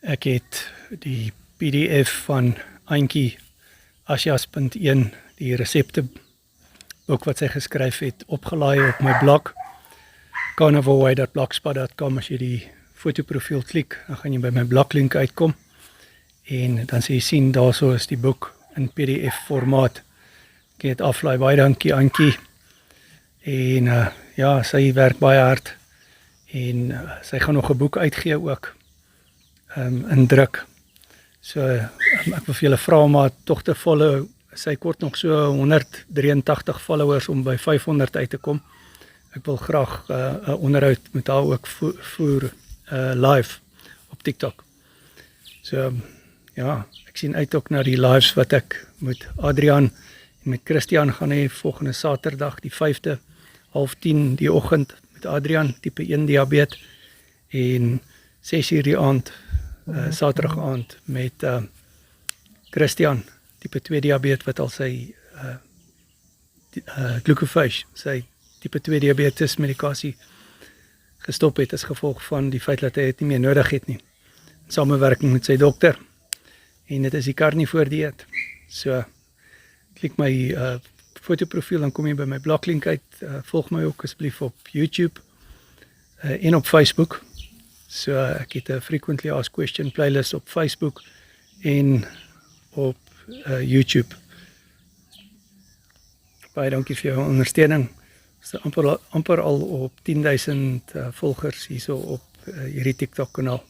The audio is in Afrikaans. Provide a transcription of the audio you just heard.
Ek het die PDF van Auntie Asjas.1, die resepte boek wat sy geskryf het, opgelaai op my blog carnivorediet.blogspot.com. As jy die fotoprofiel klik, dan gaan jy by my bloglink uitkom en dan sê jy sien, daarso is die boek in PDF formaat. Ek het aflaai, baie dankie Auntie. En ja, sy werk baie hard en sy gaan nog 'n boek uitgee ook in druk. So ek wil vir julle vra om haar tog te follow. Sy kort nog so 183 followers om by 500 uit te kom. Ek wil graag 'n onderhoud met haar ook voer live op TikTok. So ja, ek sien uit ook na die lives wat ek met Adrian en met Christian gaan hê volgende Saterdag die 5de 9:30 die oggend met Adrian, tipe 1 diabetes, en 6:00 die aand Saterdag aand met Christian, tipe 2 diabetes, wat al sy glucophage, sy tipe 2 diabetes medikasie gestop het as gevolg van die feit dat hy dit nie meer nodig het nie. In samewerking met sy dokter. En dit is die carnivorediet. So klik my fotoprofiel, dan kom jy by my bloglink uit. Volg my ook asseblief op YouTube en op Facebook. So ek het 'n frequently asked question playlist op Facebook en op YouTube. Baie dankie vir jou ondersteuning. Ons is amper al op 10.000 volgers hierso op hierdie TikTok kanaal.